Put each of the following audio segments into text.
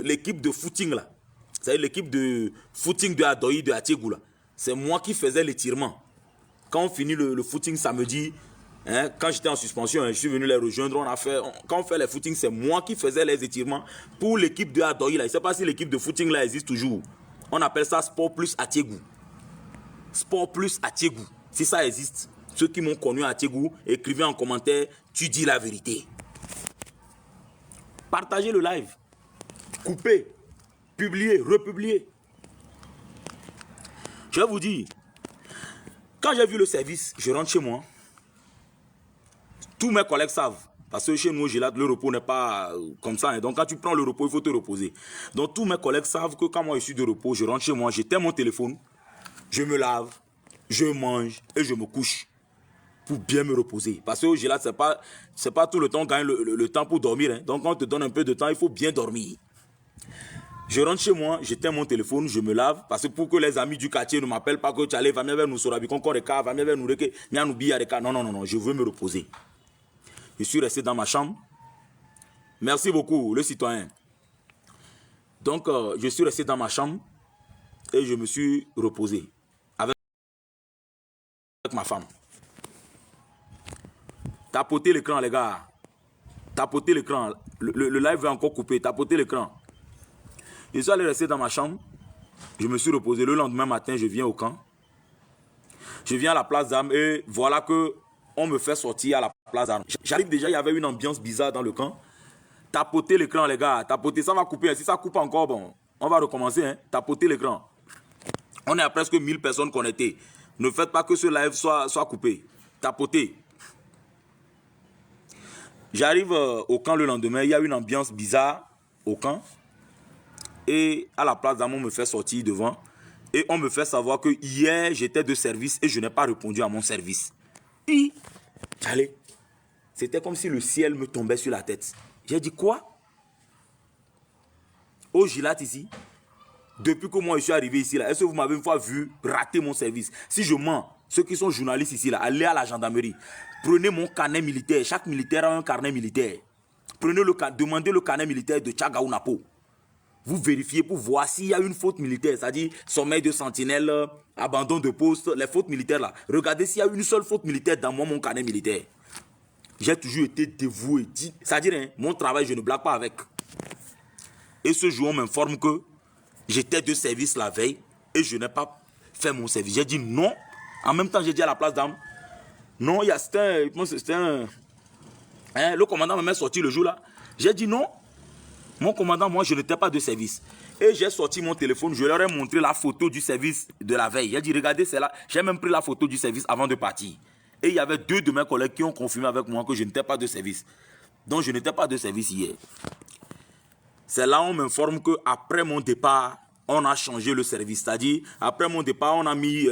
l'équipe de footing là. C'est l'équipe de footing de Adoyi, de Atiegou là. C'est moi qui faisais l'étirement. Quand on finit le footing samedi, hein, quand j'étais en suspension, hein, je suis venu les rejoindre. Quand on fait les footings, c'est moi qui faisais les étirements pour l'équipe de Adoyi là. Je ne sais pas si l'équipe de footing là existe toujours. On appelle ça Sport Plus Atiegou. Sport Plus Atiegou. Si ça existe, ceux qui m'ont connu à Atiegou, écrivez en commentaire, tu dis la vérité. Partagez le live. Coupez. Publiez, republiez. Je vais vous dire, quand j'ai vu le service, je rentre chez moi. Tous mes collègues savent. Parce que chez nous, le repos n'est pas comme ça. Hein. Donc, quand tu prends le repos, il faut te reposer. Donc, tous mes collègues savent que quand moi je suis de repos, je rentre chez moi, j'éteins mon téléphone, je me lave, je mange et je me couche pour bien me reposer. Parce que au Gélat, c'est pas tout le temps gagner le temps pour dormir. Hein. Donc, quand on te donne un peu de temps, il faut bien dormir. Je rentre chez moi, j'éteins mon téléphone, je me lave, parce que pour que les amis du quartier ne m'appellent pas que tu allais, va bien vers nous sorabi, encore des cas, va bien vers nous reke, bien nous billard des cas. Non, non, non, non, je veux me reposer. Je suis resté dans ma chambre. Merci beaucoup, le citoyen. Donc, je suis resté dans ma chambre et je me suis reposé avec ma femme. Tapotez l'écran, les gars. Tapotez l'écran. Le live est encore coupé. Tapotez l'écran. Je suis allé rester dans ma chambre. Je me suis reposé. Le lendemain matin, je viens au camp. Je viens à la place d'armes et voilà que on me fait sortir à la place d'armes. J'arrive déjà, il y avait une ambiance bizarre dans le camp. Tapotez l'écran, les gars. Tapotez, ça va couper. Si ça coupe encore, bon, on va recommencer. Hein. Tapotez l'écran. On est à presque 1000 personnes connectées. Ne faites pas que ce live soit coupé. Tapotez. J'arrive au camp le lendemain. Il y a une ambiance bizarre au camp. Et à la place d'armes, on me fait sortir devant. Et on me fait savoir que hier, j'étais de service et je n'ai pas répondu à mon service. Et, allez, c'était comme si le ciel me tombait sur la tête. J'ai dit quoi? Au Gilat ici, depuis que moi je suis arrivé ici, est-ce que vous m'avez une fois vu rater mon service? Si je mens, ceux qui sont journalistes ici, là, allez à la gendarmerie. Prenez mon carnet militaire. Chaque militaire a un carnet militaire. Demandez le carnet militaire de Tchaga ou Napo. Vous vérifiez pour voir s'il y a une faute militaire, c'est-à-dire sommeil de sentinelle, abandon de poste, les fautes militaires là. Regardez s'il y a une seule faute militaire dans mon carnet militaire. J'ai toujours été dévoué. C'est-à-dire, hein, mon travail, je ne blague pas avec. Et ce jour, on m'informe que j'étais de service la veille et je n'ai pas fait mon service. J'ai dit non. En même temps, j'ai dit à la place d'armes, non, c'était un... Hein, le commandant m'a sorti le jour là. J'ai dit non. Mon commandant, moi, je n'étais pas de service. Et j'ai sorti mon téléphone, je leur ai montré la photo du service de la veille. J'ai dit, regardez, c'est là. J'ai même pris la photo du service avant de partir. Et il y avait 2 de mes collègues qui ont confirmé avec moi que je n'étais pas de service. Donc, je n'étais pas de service hier. C'est là où on m'informe qu'après mon départ, on a changé le service. C'est-à-dire, après mon départ, on a mis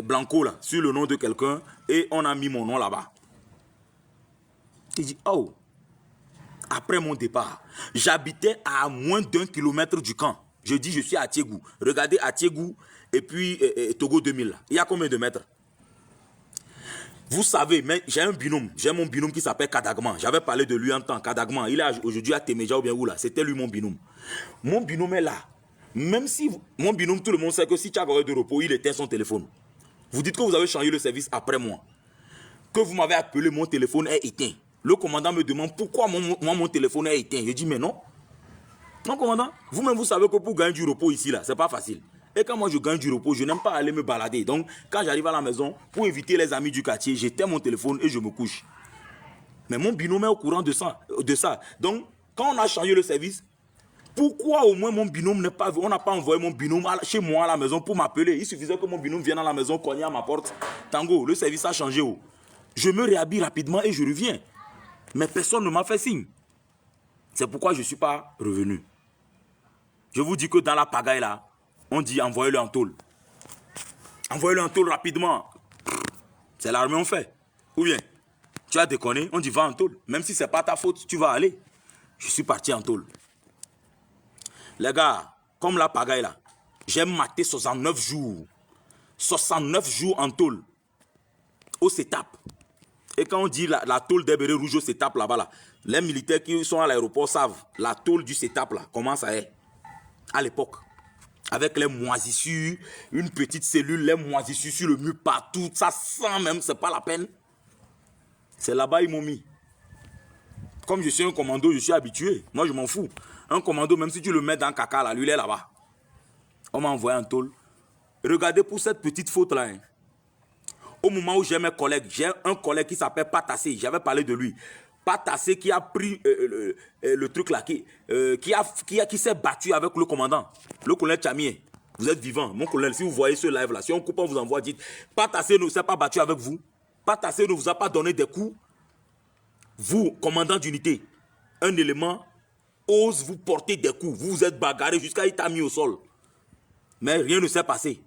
Blanco là, sur le nom de quelqu'un et on a mis mon nom là-bas. J'ai dit, oh. Après mon départ, j'habitais à moins d'1 kilomètre du camp. Je dis, je suis à Atiegou. Regardez Atiegou et puis Togo 2000. Il y a combien de mètres? Vous savez, j'ai un binôme. J'ai mon binôme qui s'appelle Kadagman. J'avais parlé de lui en temps. Kadagman, il est aujourd'hui à Temeja ou bien où là. C'était lui mon binôme. Mon binôme est là. Même si mon binôme, tout le monde sait que si Tchag aurait de repos, il éteint son téléphone. Vous dites que vous avez changé le service après moi. Que vous m'avez appelé, mon téléphone est éteint. Le commandant me demande pourquoi mon téléphone est éteint. Je dis mais non. Non commandant, vous-même vous savez que pour gagner du repos ici là, c'est pas facile. Et quand moi je gagne du repos, je n'aime pas aller me balader. Donc quand j'arrive à la maison, pour éviter les amis du quartier, j'éteins mon téléphone et je me couche. Mais mon binôme est au courant de ça. Donc quand on a changé le service, pourquoi au moins mon binôme n'est pas... On n'a pas envoyé mon binôme chez moi à la maison pour m'appeler. Il suffisait que mon binôme vienne à la maison, cogner à ma porte. Tango, le service a changé. Oh. Je me réhabille rapidement et je reviens. Mais personne ne m'a fait signe. C'est pourquoi je ne suis pas revenu. Je vous dis que dans la pagaille là, on dit envoyez-le en tôle. Envoyez-le en tôle rapidement. C'est l'armée on fait. Ou bien, tu as déconné, on dit va en tôle. Même si ce n'est pas ta faute, tu vas aller. Je suis parti en tôle. Les gars, comme la pagaille là, j'ai maté 69 jours. 69 jours en tôle. Au CETAP. Et quand on dit la tôle des bérets rouges au CETAP là-bas, là, les militaires qui sont à l'aéroport savent la tôle du CETAP là, comment ça est à l'époque. Avec les moisissures, une petite cellule, les moisissures sur le mur partout, ça sent même, c'est pas la peine. C'est là-bas ils m'ont mis. Comme je suis un commando, je suis habitué. Moi je m'en fous. Un commando, même si tu le mets dans caca là, lui il est là-bas. On m'a envoyé en tôle. Regardez pour cette petite faute là. Hein. Au moment où j'ai mes collègues, j'ai un collègue qui s'appelle Patassé, j'avais parlé de lui. Patassé qui a pris le truc là, qui s'est battu avec le commandant, le colonel Tchamier. Vous êtes vivant, mon colonel, si vous voyez ce live là, si on coupe, on vous envoie, dites, Patassé ne s'est pas battu avec vous, Patassé ne vous a pas donné des coups. Vous, commandant d'unité, un élément ose vous porter des coups, vous vous êtes bagarré jusqu'à il t'a mis au sol. Mais rien ne s'est passé.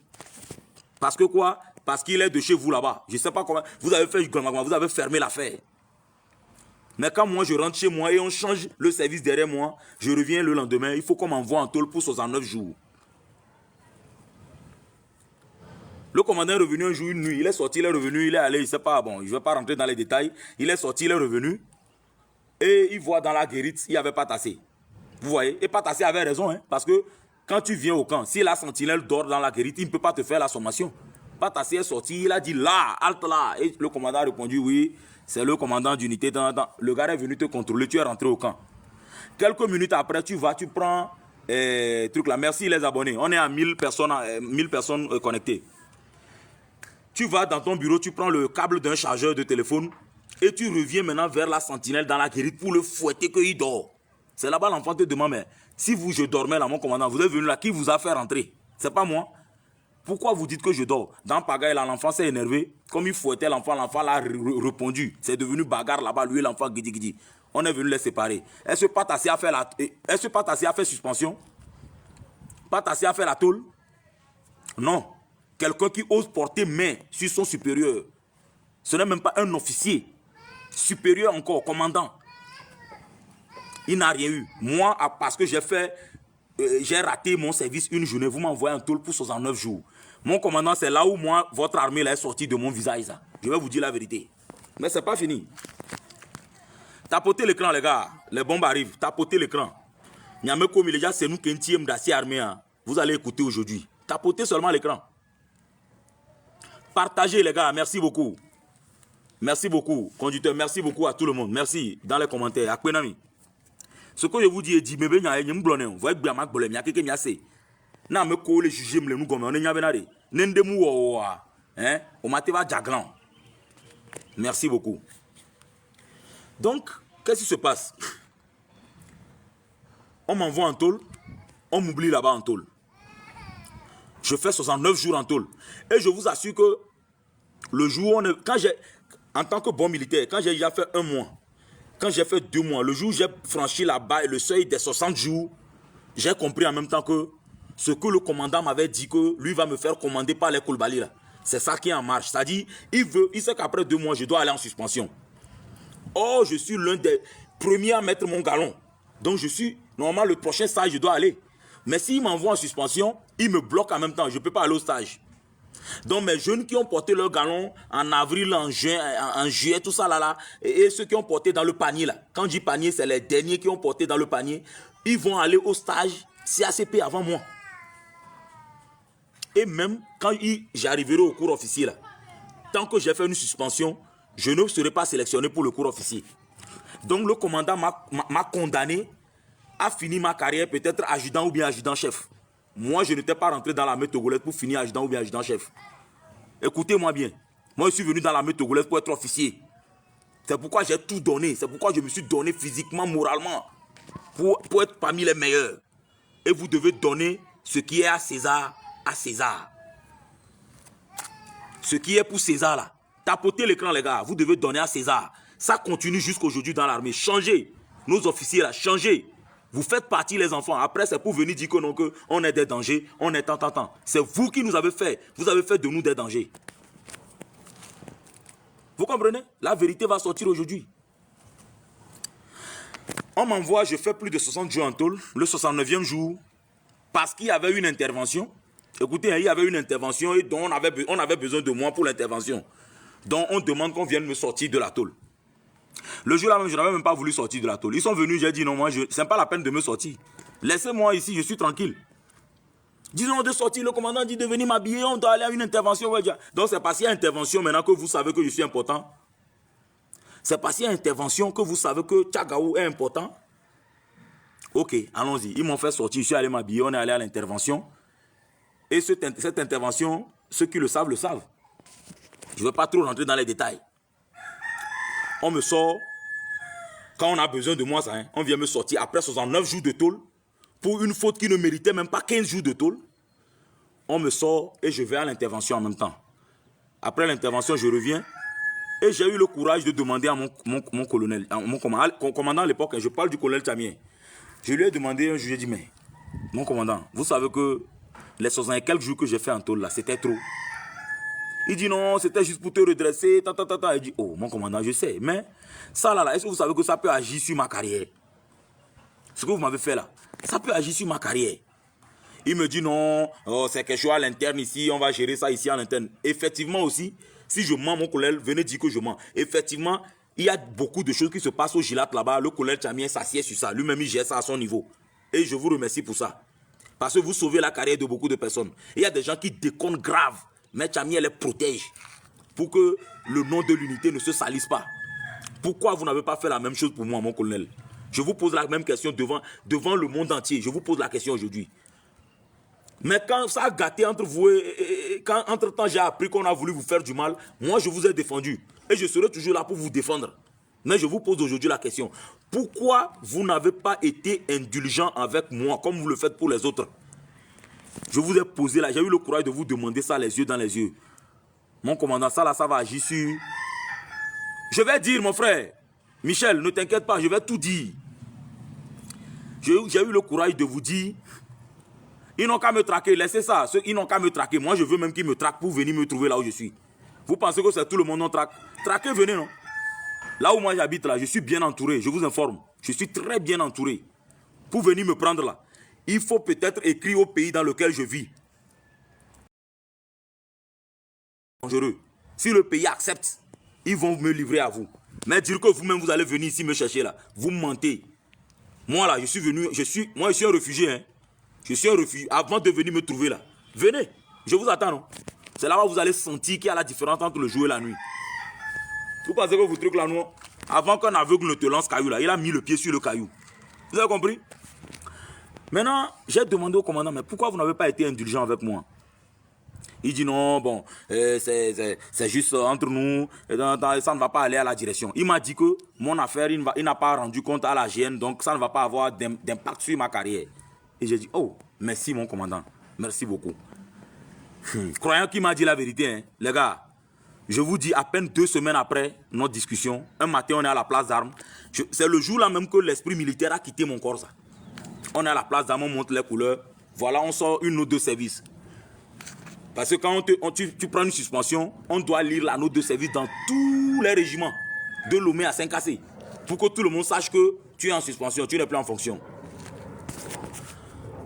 Parce que quoi? Parce qu'il est de chez vous là-bas. Je ne sais pas comment. Vous avez fait vous avez fermé l'affaire. Mais quand moi je rentre chez moi et on change le service derrière moi, je reviens le lendemain, il faut qu'on m'envoie en tôle pour 69 jours. Le commandant est revenu un jour, une nuit. Il est sorti, il est revenu, il est allé, il ne sait pas, bon, je ne vais pas rentrer dans les détails. Il est sorti, il est revenu. Et il voit dans la guérite, il n'y avait pas tassé. Vous voyez? Et Patassé avait raison, hein, parce que quand tu viens au camp, si la sentinelle dort dans la guérite, il ne peut pas te faire la sommation. Patassé est sorti, il a dit là, halte là. Et le commandant a répondu oui, c'est le commandant d'unité. Le gars est venu te contrôler, tu es rentré au camp. Quelques minutes après, tu vas, tu prends truc là. Merci les abonnés. On est à 1000 personnes connectées. Tu vas dans ton bureau, tu prends le câble d'un chargeur de téléphone et tu reviens maintenant vers la sentinelle dans la guérite pour le fouetter qu'il dort. C'est là-bas l'enfant te demande, mais si je dormais là, mon commandant, vous êtes venu là, qui vous a fait rentrer? C'est pas moi. Pourquoi vous dites que je dors? Dans Pagaille, l'enfant s'est énervé. Comme il fouettait l'enfant l'a répondu. C'est devenu bagarre là-bas, lui et l'enfant guidi guidi. On est venu les séparer. Est-ce que Patassé a fait suspension? Patassé a fait la tôle? Non. Quelqu'un qui ose porter main sur son supérieur. Ce n'est même pas un officier. Supérieur encore, commandant. Il n'a rien eu. Moi, parce que j'ai raté mon service une journée, vous m'envoyez en tôle pour 69 jours. Mon commandant, c'est là où moi, votre armée là, est sortie de mon visage. Ça. Je vais vous dire la vérité. Mais c'est pas fini. Tapotez l'écran, les gars. Les bombes arrivent. Tapotez l'écran. Nyame comme déjà, c'est nous qui sommes d'acier armé. Vous allez écouter aujourd'hui. Tapotez seulement l'écran. Partagez, les gars. Merci beaucoup. Merci beaucoup. Conducteur, merci beaucoup à tout le monde. Merci dans les commentaires. Akpenami. Ce que je vous dis est dit, mais bien, il y a un blonné. Vous voyez bien, il y a quelqu'un qui a assez. Na me coller juger me nous comme on est n'yabenare. Nendemu o hein, on m'a va jaglan. Merci beaucoup. Donc, qu'est-ce qui se passe? On m'envoie en tôle, on m'oublie là-bas en tôle. Je fais 69 jours en tôle. Et je vous assure que le jour où en tant que bon militaire, quand j'ai déjà fait 1 mois, quand j'ai fait 2 mois, le jour où j'ai franchi là-bas le seuil des 60 jours, j'ai compris en même temps que ce que le commandant m'avait dit que lui va me faire commander par les Koulibaly là. C'est ça qui est en marche. C'est-à-dire, il sait qu'après 2 mois, je dois aller en suspension. Or, je suis l'un des premiers à mettre mon galon. Donc, normalement, le prochain stage, je dois aller. Mais s'il m'envoie en suspension, il me bloque en même temps. Je ne peux pas aller au stage. Donc, mes jeunes qui ont porté leur galon en avril, en juin, en juillet, tout ça là, et ceux qui ont porté dans le panier là. Quand je dis panier, c'est les derniers qui ont porté dans le panier. Ils vont aller au stage CACP avant moi. Et même quand j'arriverai au cours officier là, tant que j'ai fait une suspension, je ne serai pas sélectionné pour le cours officier. Donc le commandant m'a condamné à finir ma carrière peut-être adjudant ou bien adjudant-chef. Moi, je n'étais pas rentré dans l'armée togolaise pour finir adjudant ou bien adjudant-chef. Écoutez-moi bien. Moi, je suis venu dans l'armée togolaise pour être officier. C'est pourquoi j'ai tout donné. C'est pourquoi je me suis donné physiquement, moralement, pour être parmi les meilleurs. Et vous devez donner ce qui est à César. À César. Ce qui est pour César là. Tapotez l'écran les gars. Vous devez donner à César. Ça continue jusqu'aujourd'hui dans l'armée. Changez. Nos officiers là, changez. Vous faites partie les enfants. Après c'est pour venir dire que non, que on est des dangers. On est tant. C'est vous qui nous avez fait. Vous avez fait de nous des dangers. Vous comprenez? La vérité va sortir aujourd'hui. On m'envoie, je fais plus de 60 jours en tôle. Le 69e jour. Parce qu'il y avait une intervention. Écoutez, il y avait une intervention et donc on avait besoin de moi pour l'intervention. dont on demande qu'on vienne me sortir de la tôle. Le jour-là même, je n'avais même pas voulu sortir de la tôle. Ils sont venus, j'ai dit non, moi, c'est pas la peine de me sortir. Laissez-moi ici, je suis tranquille. Disons de sortir, le commandant dit de venir m'habiller, on doit aller à une intervention. Donc c'est parce qu'il y a intervention maintenant que vous savez que je suis important. C'est parce qu'il y a intervention que vous savez que Tchagaou est important. Ok, allons-y. Ils m'ont fait sortir, je suis allé m'habiller, on est allé à l'intervention. Et cette intervention, ceux qui le savent, le savent. Je ne vais pas trop rentrer dans les détails. On me sort, quand on a besoin de moi, ça, hein, on vient me sortir après 69 jours de tôle, pour une faute qui ne méritait même pas 15 jours de tôle. On me sort et je vais à l'intervention en même temps. Après l'intervention, je reviens et j'ai eu le courage de demander à mon colonel, à mon commandant à l'époque, je parle du colonel Thamien. Je lui ai demandé un jour, j'ai dit, mais mon commandant, vous savez que les 60 et quelques jours que j'ai fait en tôle là, c'était trop. Il dit non, c'était juste pour te redresser, Il dit, oh, mon commandant, je sais, mais ça là, est-ce que vous savez que ça peut agir sur ma carrière? Ce que vous m'avez fait là, ça peut agir sur ma carrière. Il me dit non, oh, c'est quelque chose à l'interne ici, on va gérer ça ici à l'interne. Effectivement aussi, si je mens, mon collègue, venez dire que je mens. Effectivement, il y a beaucoup de choses qui se passent au Gilat là-bas. Le collègue Thamien s'assied sur ça. Lui-même, il gère ça à son niveau. Et je vous remercie pour ça. Parce que vous sauvez la carrière de beaucoup de personnes. Il y a des gens qui déconnent grave. Mais Thamien les protège pour que le nom de l'unité ne se salisse pas. Pourquoi vous n'avez pas fait la même chose pour moi, mon colonel? Je vous pose la même question devant le monde entier. Je vous pose la question aujourd'hui. Mais quand ça a gâté entre vous et quand entre-temps j'ai appris qu'on a voulu vous faire du mal, moi je vous ai défendu. Et je serai toujours là pour vous défendre. Mais je vous pose aujourd'hui la question. Pourquoi vous n'avez pas été indulgent avec moi comme vous le faites pour les autres? Je vous ai posé là, j'ai eu le courage de vous demander ça les yeux dans les yeux. Mon commandant, ça là, ça va agir sur... Je vais dire, mon frère, Michel, ne t'inquiète pas, je vais tout dire. J'ai eu le courage de vous dire, ils n'ont qu'à me traquer, laissez ça, ils n'ont qu'à me traquer. Moi, je veux même qu'ils me traquent pour venir me trouver là où je suis. Vous pensez que c'est tout le monde non traque? Traquez, venez, non? Là où moi j'habite, là, je suis bien entouré, je vous informe. Je suis très bien entouré. Pour venir me prendre là, il faut peut-être écrire au pays dans lequel je vis. Dangereux. Si le pays accepte, ils vont me livrer à vous. Mais dire que vous-même vous allez venir ici me chercher là, vous mentez. Moi là, je suis venu, je suis un réfugié. Hein. Je suis un réfugié. Avant de venir me trouver là, venez, je vous attends. Non? C'est là où vous allez sentir qu'il y a la différence entre le jour et la nuit. Vous pensez que vous truquez là, non? Avant qu'un aveugle ne te lance caillou là, il a mis le pied sur le caillou. Vous avez compris? Maintenant, j'ai demandé au commandant, mais pourquoi vous n'avez pas été indulgent avec moi? Il dit non, bon, c'est juste entre nous, ça ne va pas aller à la direction. Il m'a dit que mon affaire, il n'a pas rendu compte à la GN, donc ça ne va pas avoir d'impact sur ma carrière. Et j'ai dit, oh, merci mon commandant, merci beaucoup. Croyant qu'il m'a dit la vérité, hein, les gars, je vous dis, à peine 2 semaines après notre discussion, un matin on est à la place d'armes, c'est le jour là même que l'esprit militaire a quitté mon corps. Ça. On est à la place d'armes, on monte les couleurs, voilà, on sort une note de service. Parce que quand tu prends une suspension, on doit lire la note de service dans tous les régiments, de Lomé à Saint-Cassé, pour que tout le monde sache que tu es en suspension, tu n'es plus en fonction.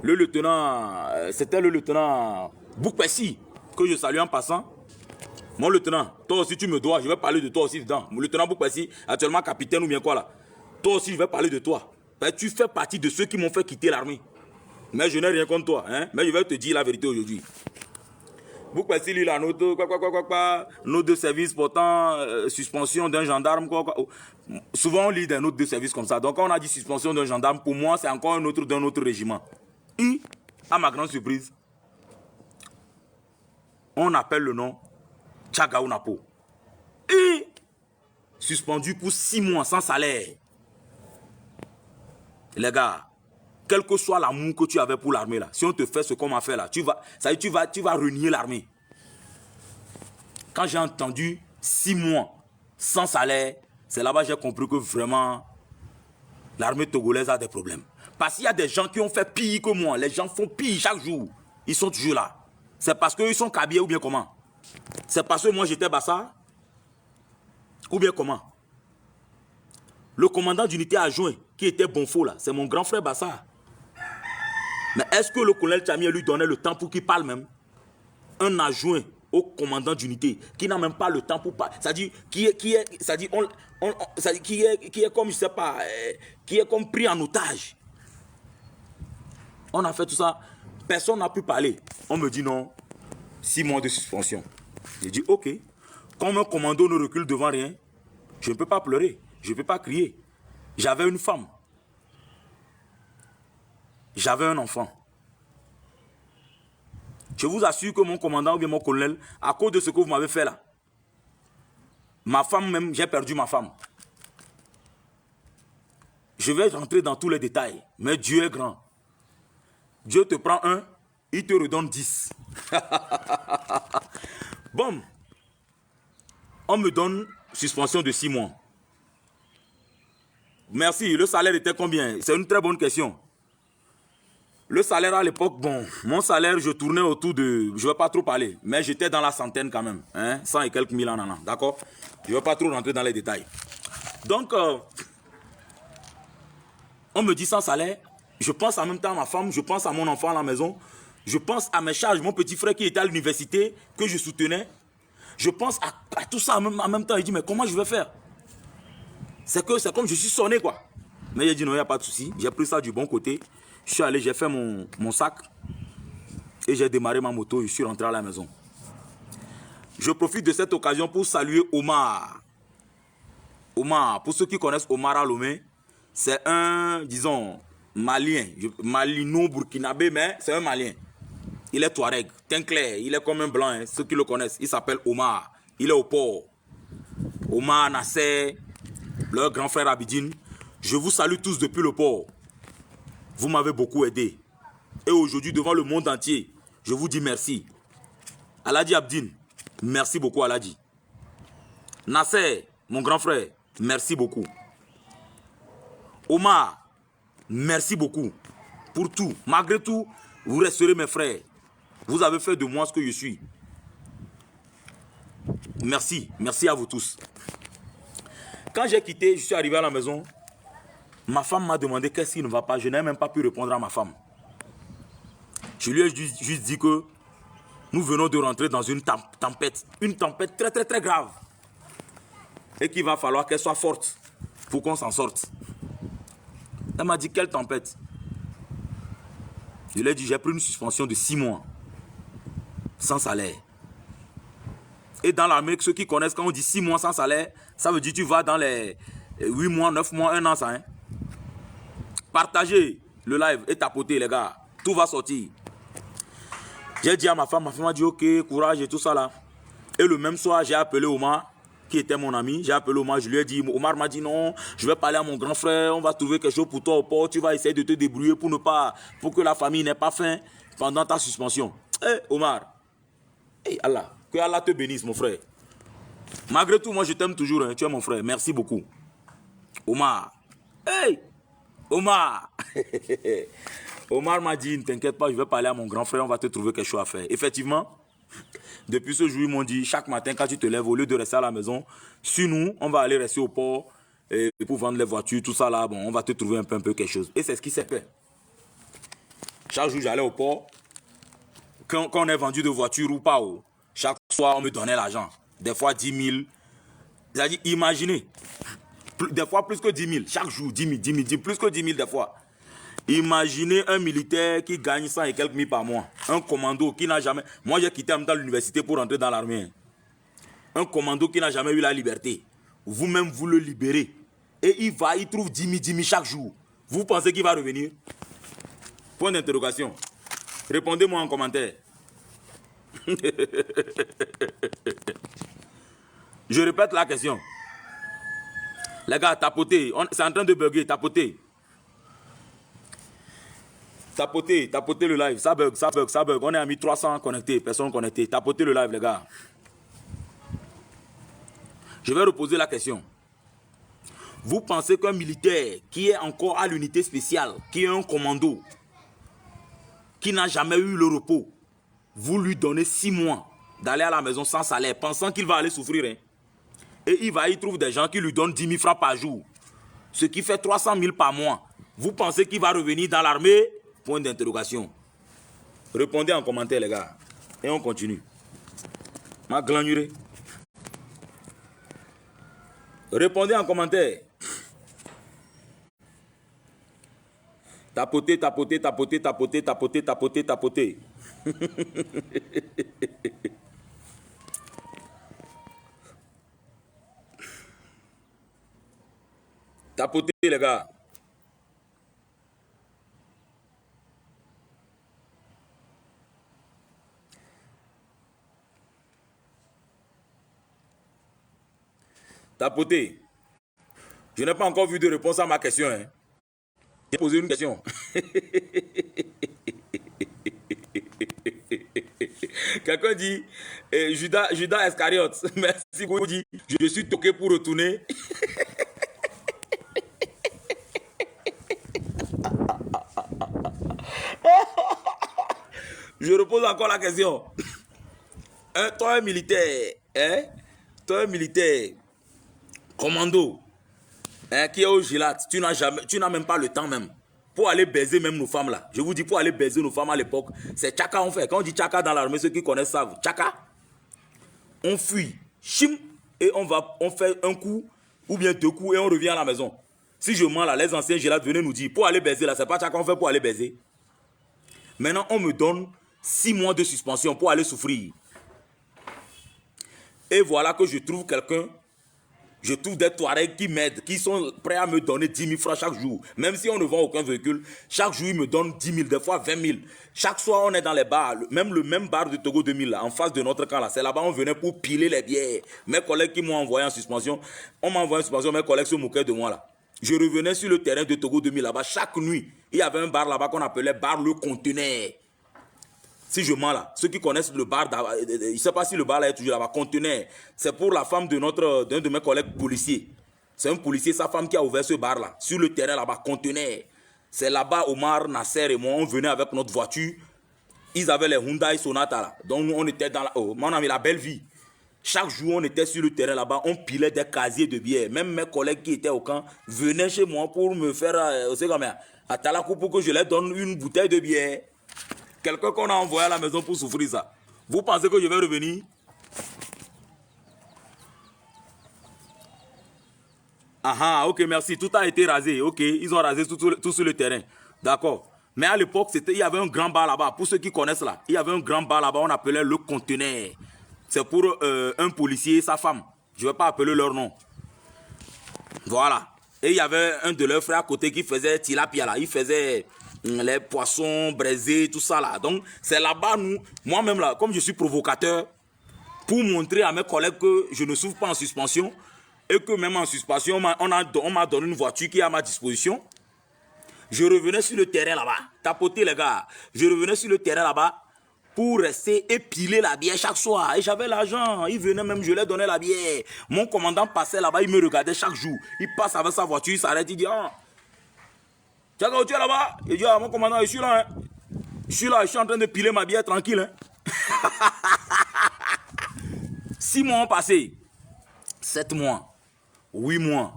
Le lieutenant, c'était le lieutenant Boukpessi, que je salue en passant. Mon lieutenant, toi aussi tu me dois, je vais parler de toi aussi dedans. Mon lieutenant Boukpessi, actuellement capitaine ou bien quoi là. Toi aussi je vais parler de toi. Ben, tu fais partie de ceux qui m'ont fait quitter l'armée. Mais je n'ai rien contre toi, hein? Mais je vais te dire la vérité aujourd'hui. Boukpessi lit la note, note de service portant suspension d'un gendarme, Souvent on lit des notes de service comme ça. Donc quand on a dit suspension d'un gendarme, pour moi c'est encore un autre d'un autre régiment. Et, à ma grande surprise, on appelle le nom Tchagaou Napo. Et suspendu pour 6 mois sans salaire. Les gars, quel que soit l'amour que tu avais pour l'armée là, si on te fait ce qu'on m'a fait là, tu vas renier l'armée. Quand j'ai entendu 6 mois sans salaire, c'est là-bas que j'ai compris que vraiment l'armée togolaise a des problèmes. Parce qu'il y a des gens qui ont fait pire que moi. Les gens font pire chaque jour. Ils sont toujours là. C'est parce qu'ils sont cabiers ou bien comment? C'est parce que moi j'étais Bassa? Ou bien comment? Le commandant d'unité adjoint qui était Bonfo là, c'est mon grand frère Bassa. Mais est-ce que le colonel Thamien lui donnait le temps pour qu'il parle même? Un adjoint au commandant d'unité, qui n'a même pas le temps pour pas. C'est-à-dire, qui est comme, je sais pas, qui est comme pris en otage. On a fait tout ça, personne n'a pu parler. On me dit non, 6 mois de suspension. J'ai dit ok, comme un commando ne recule devant rien, je ne peux pas pleurer, je ne peux pas crier. J'avais une femme. J'avais un enfant. Je vous assure que mon commandant ou bien mon colonel, à cause de ce que vous m'avez fait là, ma femme même, j'ai perdu ma femme. Je vais rentrer dans tous les détails, mais Dieu est grand. Dieu te prend un, il te redonne 10. Bon, on me donne suspension de 6 mois. Merci, le salaire était combien? C'est une très bonne question. Le salaire à l'époque, bon, mon salaire, je tournais autour de, je ne vais pas trop parler, mais j'étais dans la centaine quand même, hein, 100 et quelques mille en an, d'accord? Je ne vais pas trop rentrer dans les détails. Donc, on me dit sans salaire, je pense en même temps à ma femme, je pense à mon enfant à la maison, je pense à mes charges, mon petit frère qui était à l'université, que je soutenais, je pense à tout ça en même temps. Il dit, mais comment je vais faire? C'est comme je suis sonné, quoi. Mais il a dit, non, il n'y a pas de souci, j'ai pris ça du bon côté. Je suis allé, j'ai fait mon sac et j'ai démarré ma moto, je suis rentré à la maison. Je profite de cette occasion pour saluer Omar. Omar, pour ceux qui connaissent Omar Alomé, c'est un, disons, malien, malino-burkinabé, mais c'est un malien. Il est Touareg, teint clair, il est comme un blanc, hein, ceux qui le connaissent. Il s'appelle Omar, il est au port. Omar, Nasser, leur grand frère Abidine, je vous salue tous depuis le port. Vous m'avez beaucoup aidé. Et aujourd'hui, devant le monde entier, je vous dis merci. Aladi Abdine, merci beaucoup Aladi. Nasser, mon grand frère, merci beaucoup. Omar, merci beaucoup pour tout. Malgré tout, vous resterez mes frères. Vous avez fait de moi ce que je suis. Merci, merci à vous tous. Quand j'ai quitté, je suis arrivé à la maison. Ma femme m'a demandé qu'est-ce qui ne va pas. Je n'ai même pas pu répondre à ma femme. Je lui ai juste dit que nous venons de rentrer dans une tempête. Une tempête très très très grave. Et qu'il va falloir qu'elle soit forte pour qu'on s'en sorte. Elle m'a dit quelle tempête? Je lui ai dit j'ai pris une suspension de 6 mois. Sans salaire. Et dans l'armée, ceux qui connaissent, quand on dit 6 mois sans salaire, ça veut dire que tu vas dans les 8 mois, 9 mois, 1 an, ça. Hein? Partagez le live et tapotez les gars. Tout va sortir. J'ai dit à ma femme m'a dit ok, courage et tout ça là. Et le même soir, j'ai appelé Omar, qui était mon ami. J'ai appelé Omar, je lui ai dit, Omar m'a dit non, je vais parler à mon grand frère, on va trouver quelque chose pour toi au port. Tu vas essayer de te débrouiller pour que la famille n'ait pas faim pendant ta suspension. Eh Omar, hey Allah, que Allah te bénisse mon frère. Malgré tout, moi je t'aime toujours, hein, tu es mon frère, merci beaucoup. Omar, hey Omar. Omar m'a dit, ne t'inquiète pas, je vais parler à mon grand frère, on va te trouver quelque chose à faire. Effectivement, depuis ce jour, ils m'ont dit, chaque matin quand tu te lèves, au lieu de rester à la maison, sur nous, on va aller rester au port et pour vendre les voitures, tout ça là, bon, on va te trouver un peu quelque chose. Et c'est ce qui s'est fait. Chaque jour, j'allais au port. Quand on est vendu de voitures ou pas, chaque soir, on me donnait l'argent. Des fois 10 000. C'est-à-dire, imaginez. Des fois plus que 10 000. Chaque jour, 10 000, plus que 10 000 des fois. Imaginez un militaire qui gagne 100 et quelques mille par mois. Un commando qui n'a jamais... Moi, j'ai quitté en même temps l'université pour rentrer dans l'armée. Un commando qui n'a jamais eu la liberté. Vous-même, vous le libérez. Et il trouve 10 000 chaque jour. Vous pensez qu'il va revenir? Point d'interrogation. Répondez-moi en commentaire. Je répète la question. Les gars, tapotez. C'est en train de bugger, tapotez. Tapotez le live. Ça bug. On est à 1300 connectés, personnes connectées. Tapotez le live, les gars. Je vais reposer la question. Vous pensez qu'un militaire qui est encore à l'unité spéciale, qui est un commando, qui n'a jamais eu le repos, vous lui donnez 6 mois d'aller à la maison sans salaire, pensant qu'il va aller souffrir. Hein? Et il trouve des gens qui lui donnent 10 000 francs par jour, ce qui fait 300 000 par mois. Vous pensez qu'il va revenir dans l'armée? Point d'interrogation. Répondez en commentaire, les gars. Et on continue. Ma glanurée. Répondez en commentaire. Tapotez, tapotez, tapotez, tapotez, tapotez, tapotez, tapotez. Tapotez, les gars. Tapotez. Je n'ai pas encore vu de réponse à ma question. Hein. J'ai posé une question. Quelqu'un dit, Judas Iscariote, merci beaucoup. Dit, je suis toqué pour retourner. Je repose encore la question. Toi, un militaire, hein? Toi, un militaire, commando, hein, qui est au Gilat, tu n'as même pas le temps même. Pour aller baiser même nos femmes là. Je vous dis, pour aller baiser nos femmes à l'époque, c'est tchaka on fait. Quand on dit tchaka dans l'armée, ceux qui connaissent savent. Tchaka, on fuit, chim, et on fait un coup ou bien 2 coups et on revient à la maison. Si je mens là, les anciens Gilat venaient nous dire, pour aller baiser là, c'est pas tchaka on fait pour aller baiser. Maintenant, on me donne 6 mois de suspension pour aller souffrir. Et voilà que je trouve quelqu'un. Je trouve des Touaregs qui m'aident, qui sont prêts à me donner 10 000 francs chaque jour. Même si on ne vend aucun véhicule, chaque jour, ils me donnent 10 000, des fois 20 000. Chaque soir, on est dans les bars, même le même bar de Togo 2000, là, en face de notre camp. Là, c'est là-bas on venait pour piler les bières. Mes collègues qui m'ont envoyé en suspension, on m'a envoyé en suspension, mes collègues se moquaient de moi. Là. Je revenais sur le terrain de Togo 2000, là-bas, chaque nuit. Il y avait un bar là-bas qu'on appelait bar Le Conteneur. Si je mens là, ceux qui connaissent le bar, je ne sais pas si le bar là est toujours là-bas, Conteneur, c'est pour la femme d'un de mes collègues policiers. C'est un policier, sa femme qui a ouvert ce bar là, sur le terrain là-bas, Conteneur. C'est là-bas, Omar, Nasser et moi, on venait avec notre voiture. Ils avaient les Hyundai Sonata là, donc on était dans la... Oh, on a mis la belle vie. Chaque jour, on était sur le terrain là-bas, on pilait des casiers de bière. Même mes collègues qui étaient au camp venaient chez moi pour me faire, à Talakou pour que je leur donne une bouteille de bière. Quelqu'un qu'on a envoyé à la maison pour souffrir ça. Vous pensez que je vais revenir? Ah, ok, merci. Tout a été rasé. Ok, ils ont rasé tout sur le terrain. D'accord. Mais à l'époque, il y avait un grand bar là-bas. Pour ceux qui connaissent là, il y avait un grand bar là-bas, on appelait Le Conteneur. C'est pour un policier et sa femme. Je ne vais pas appeler leur nom. Voilà. Et il y avait un de leurs frères à côté qui faisait tilapia là. Il faisait les poissons braisés, tout ça là. Donc, c'est là-bas, moi-même là, comme je suis provocateur, pour montrer à mes collègues que je ne souffre pas en suspension et que même en suspension, on m'a donné une voiture qui est à ma disposition. Je revenais sur le terrain là-bas. Tapotez les gars. Je revenais sur le terrain là-bas pour rester et piler la bière chaque soir. Et j'avais l'argent. Il venait même, je leur donnais la bière. Mon commandant passait là-bas, il me regardait chaque jour. Il passe avec sa voiture, il s'arrête, il dit ah. Tu es là-bas? Il dit, ah, mon commandant, je suis là. Hein. Je suis là, je suis en train de piler ma bière tranquille. Hein. 6 mois ont passé. 7 mois. 8 mois.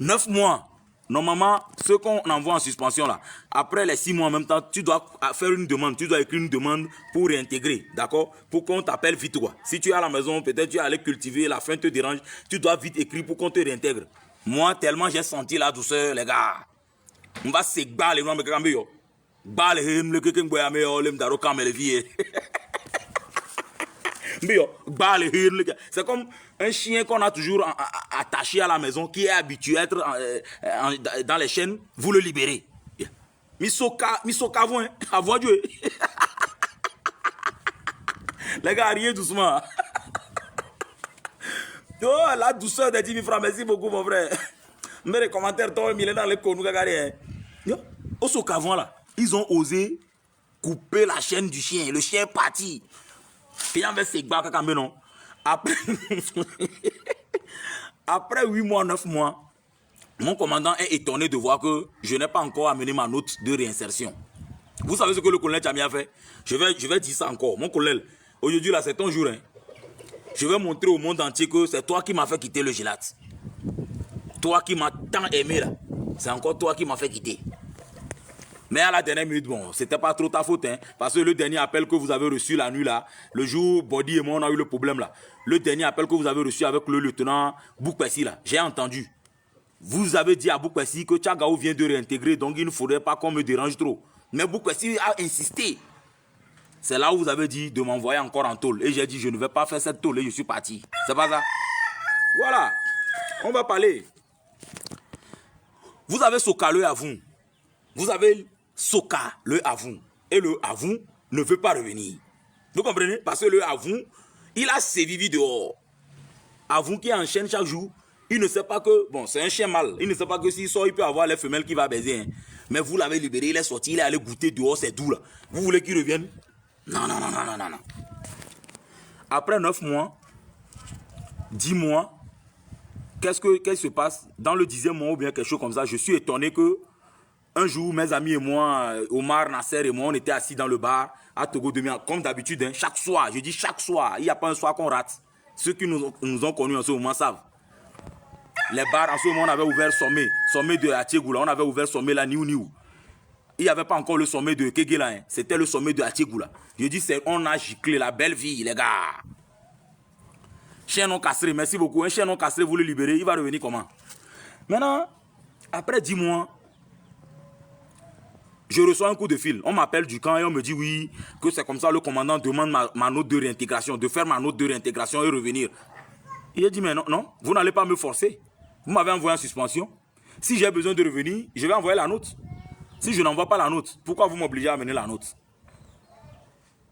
9 mois. Normalement, ceux qu'on envoie en suspension là, après les 6 mois en même temps, tu dois faire une demande, tu dois écrire une demande pour réintégrer, d'accord? Pour qu'on t'appelle vite quoi. Si tu es à la maison, peut-être tu es allé cultiver, la faim te dérange, tu dois vite écrire pour qu'on te réintègre. Moi, tellement j'ai senti la douceur, les gars. On va se baler, on va me camber. Baler, le quelqu'un boit mais on l'aime d'aro camber les vies. C'est comme un chien qu'on a toujours attaché à la maison, qui est habitué à être dans les chaînes, vous le libérez. Misoka, avant Dieu. Les gars, riez doucement. Oh, la douceur des 10 000 francs, merci beaucoup mon frère. Mais les commentaires, toi, il est dans les conous, au Sokavon là, ils ont osé couper la chaîne du chien. Le chien est parti. Et en fait, non. Après 8 mois, 9 mois, mon commandant est étonné de voir que je n'ai pas encore amené ma note de réinsertion. Vous savez ce que le colonel Tchami a fait? Je vais dire ça encore. Mon colonel, aujourd'hui là, c'est ton jour. Hein. Je vais montrer au monde entier que c'est toi qui m'as fait quitter le Gilat. Toi qui m'as tant aimé là. C'est encore toi qui m'as fait quitter. Mais à la dernière minute, bon, c'était pas trop ta faute, hein, parce que le dernier appel que vous avez reçu la nuit là, le jour Body et moi on a eu le problème là, le dernier appel que vous avez reçu avec le lieutenant Boukpessi là, j'ai entendu. Vous avez dit à Boukpessi que Tchagaou vient de réintégrer, donc il ne faudrait pas qu'on me dérange trop. Mais Boukpessi a insisté. C'est là où vous avez dit de m'envoyer encore en tôle. Et j'ai dit je ne vais pas faire cette tôle et je suis parti. C'est pas ça? Voilà. On va parler. Vous avez Soka le Avon. Vous avez Soka le Avon. Et le Avon ne veut pas revenir. Vous comprenez? Parce que le Avon, il a sévivi dehors. Avon qui enchaîne chaque jour. Il ne sait pas que, bon, c'est un chien mâle. Il ne sait pas que s'il sort, il peut avoir les femelles qui va baiser. Hein. Mais vous l'avez libéré, il est sorti, il est allé goûter dehors, c'est doux là. Vous voulez qu'il revienne? Non, non, non, non, non, non, non. Après 9 mois, 10 mois, qu'est-ce qui se passe? Dans le 10e mois ou bien quelque chose comme ça, je suis étonné que un jour, mes amis et moi, Omar, Nasser et moi, on était assis dans le bar à Togo Demi, comme d'habitude, hein, chaque soir, je dis chaque soir, il n'y a pas un soir qu'on rate. Ceux qui nous ont connus en ce moment savent. Les bars, en ce moment, on avait ouvert sommet de Atiegoula, on avait ouvert sommet la Niou. Il n'y avait pas encore le sommet de Kegela, hein. C'était le sommet de Atiegoula. Je dis, on a giclé la belle vie, les gars. Chien non castré, merci beaucoup. Un chien non castré, vous le libérez, il va revenir comment? Maintenant, après 10 mois, je reçois un coup de fil. On m'appelle du camp et on me dit oui, que c'est comme ça, le commandant demande ma note de réintégration, de faire ma note de réintégration et revenir. Il a dit, mais non, non, vous n'allez pas me forcer. Vous m'avez envoyé en suspension. Si j'ai besoin de revenir, je vais envoyer la note. Si je n'envoie pas la note, pourquoi vous m'obligez à amener la note?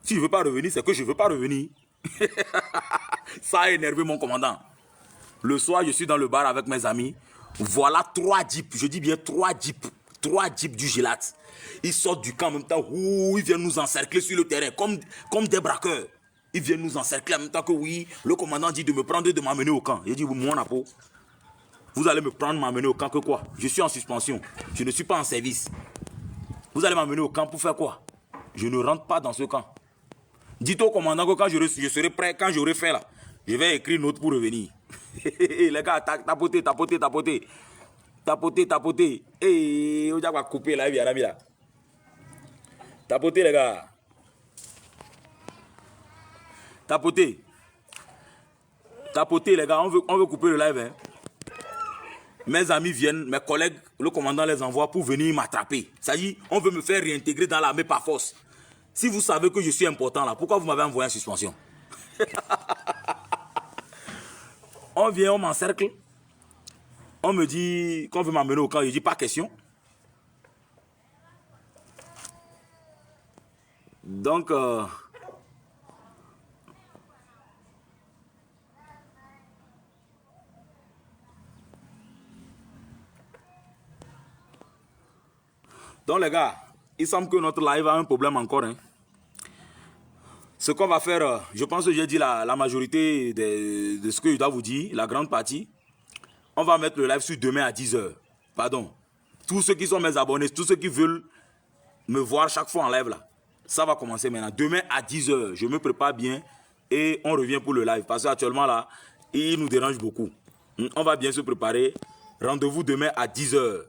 Si je ne veux pas revenir, c'est que je ne veux pas revenir. Ça a énervé mon commandant. Le soir, je suis dans le bar avec mes amis. Voilà 3 jeeps, je dis bien 3 jeeps du Gélat. Ils sortent du camp en même temps. Ouh, ils viennent nous encercler sur le terrain, comme des braqueurs. Ils viennent nous encercler en même temps que oui, le commandant dit de me prendre et de m'amener au camp. J'ai dit, mon apo, vous allez me prendre, m'amener au camp que quoi? Je suis en suspension, je ne suis pas en service. Vous allez m'amener au camp pour faire quoi? Je ne rentre pas dans ce camp. Dites au commandant que quand je serai prêt, quand j'aurai fait là, je vais écrire une note pour revenir. Les gars, tapotez. Et on va couper là, là. Tapotez les gars. Tapotez les gars, on veut couper le live. Hein. Mes amis viennent, mes collègues, le commandant les envoie pour venir m'attraper. Ça dit, on veut me faire réintégrer dans l'armée par force. Si vous savez que je suis important là, pourquoi vous m'avez envoyé en suspension? On vient, on m'encercle. On me dit qu'on veut m'amener au camp. Je dis pas question. Donc, les gars, il semble que notre live a un problème encore. Hein. Ce qu'on va faire, je pense que j'ai dit la majorité de ce que je dois vous dire, la grande partie. On va mettre le live sur demain à 10h. Pardon. Tous ceux qui sont mes abonnés, tous ceux qui veulent me voir chaque fois en live là, ça va commencer maintenant. Demain à 10h, je me prépare bien et on revient pour le live. Parce qu'actuellement là, il nous dérange beaucoup. On va bien se préparer. Rendez-vous demain à 10h.